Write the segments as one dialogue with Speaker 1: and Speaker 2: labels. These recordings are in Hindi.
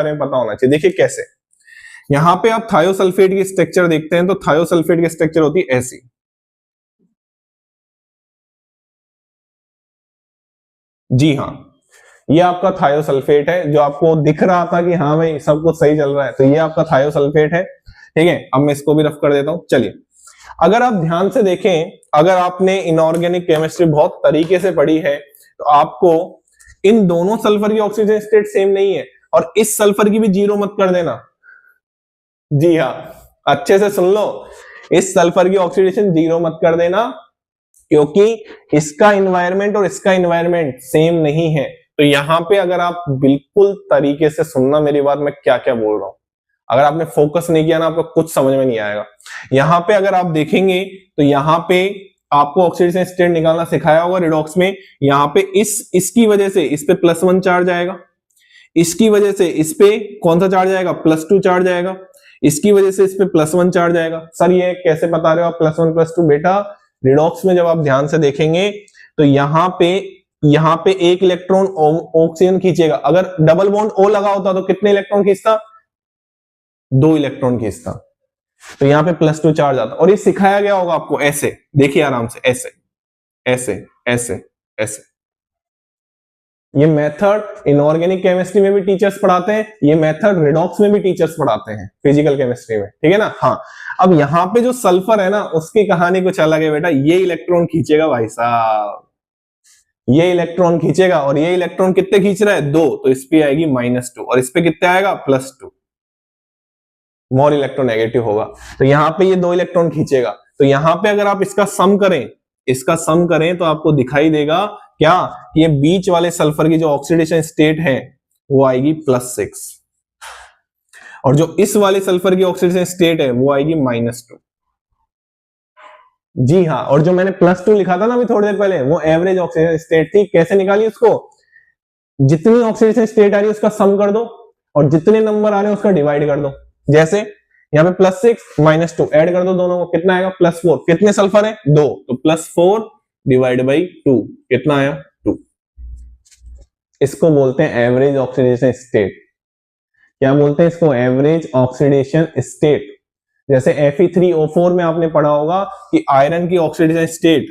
Speaker 1: बारे में पता होना चाहिए। देखिए कैसे, यहां पे आप थायोसल्फेट की स्ट्रक्चर देखते हैं तो थायोसल्फेट की स्ट्रक्चर होती है ऐसी। जी हाँ, ये आपका थायोसल्फेट है जो आपको दिख रहा था कि हाँ भाई सब कुछ सही चल रहा है, तो ये आपका थायोसल्फेट है। ठीक है, अब मैं इसको भी रफ कर देता हूं। चलिए, अगर आप ध्यान से देखें, अगर आपने इनऑर्गेनिक केमिस्ट्री बहुत तरीके से पढ़ी है तो आपको इन दोनों सल्फर की ऑक्सीजन स्टेट सेम नहीं है, और इस सल्फर की भी जीरो मत कर देना। जी हाँ, अच्छे से सुन लो, इस सल्फर की ऑक्सीडेशन जीरो मत कर देना, क्योंकि इसका इन्वायरमेंट और इसका इन्वायरमेंट सेम नहीं है। तो यहां पे अगर आप बिल्कुल तरीके से सुनना मेरी बात, मैं क्या क्या बोल रहा हूं, अगर आपने फोकस नहीं किया ना आपको कुछ समझ में नहीं आएगा। यहां पे अगर आप देखेंगे तो यहां पे आपको ऑक्सीडेशन स्टेट निकालना सिखाया होगा रिडॉक्स में। यहां पे इसकी वजह से इस पे +1 चार्ज आएगा, इसकी वजह से इस पे कौन सा चार्ज आएगा, +2 चार्ज आएगा, इसकी वजह से इस पे +1 चार्ज आएगा। सर ये कैसे बता रहे हो आप +1 +2? बेटा रिडॉक्स में जब आप ध्यान से देखेंगे तो यहां पे एक इलेक्ट्रॉन ऑक्सीजन खींचेगा। अगर डबल बॉन्ड O लगा होता तो कितने इलेक्ट्रॉन खींचता? 2 इलेक्ट्रॉन खींचता। तो यहां पे +2 चार्ज आता, और ये सिखाया गया होगा आपको ऐसे। देखिए आराम से, ऐसे ऐसे ऐसे ऐसे। ये मेथड इनऑर्गेनिक केमिस्ट्री में भी टीचर्स पढ़ाते हैं, ये मेथड रिडॉक्स में भी टीचर्स पढ़ाते हैं फिजिकल केमिस्ट्री में। ठीक है ना? हाँ, अब यहाँ पे जो सल्फर है ना उसकी कहानी कुछ अलग है बेटा। ये इलेक्ट्रॉन खींचेगा भाई साहब, ये इलेक्ट्रॉन खींचेगा, और ये इलेक्ट्रॉन कितने खींच रहा है? 2, तो इस पे आएगी -2, और इस पे कितने आएगा? +2, मोर इलेक्ट्रोनेगेटिव होगा। तो यहाँ पे ये 2 इलेक्ट्रॉन खींचेगा। तो यहाँ पे अगर आप इसका सम करें तो आपको दिखाई देगा क्या, ये बीच वाले सल्फर की जो ऑक्सीडेशन स्टेट है वो आएगी +6, और जो इस वाले सल्फर की ऑक्सीडेशन स्टेट है वो आएगी -2। जी हाँ, और जो मैंने +2 लिखा था ना अभी थोड़ी देर पहले, वो एवरेज ऑक्सीडेशन स्टेट थी। कैसे निकाली उसको? जितनी ऑक्सीडेशन स्टेट आ रही है उसका सम कर दो, और जितने नंबर आ रहे हैं उसका डिवाइड कर दो। जैसे यहाँ पे +6 -2 ऐड कर दो दोनों को, कितना आएगा? +4। कितने सल्फर है? 2, तो +4 डिवाइड बाई 2 कितना आया? 2। इसको बोलते हैं एवरेज ऑक्सीडेशन स्टेट। क्या बोलते हैं इसको? Average oxidation state. जैसे Fe3O4 में आपने पढ़ा होगा कि आयरन की ऑक्सीडेशन स्टेट,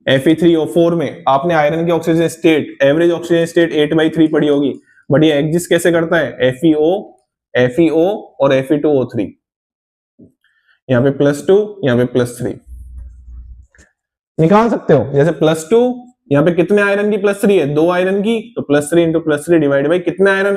Speaker 1: Fe3O4 में आपने आयरन की oxidation state, average oxidation state 8/3 पढ़ी होगी। बट ये एग्जिस्ट कैसे करता है? FeO और Fe2O3, यहाँ पे +2, यहाँ पे +3 निकाल सकते हो। जैसे +2, यहाँ पे कितने आयरन की +3 है? 2 आयरन की, तो +3 × +3 डिवाइड बाई कितने आयरन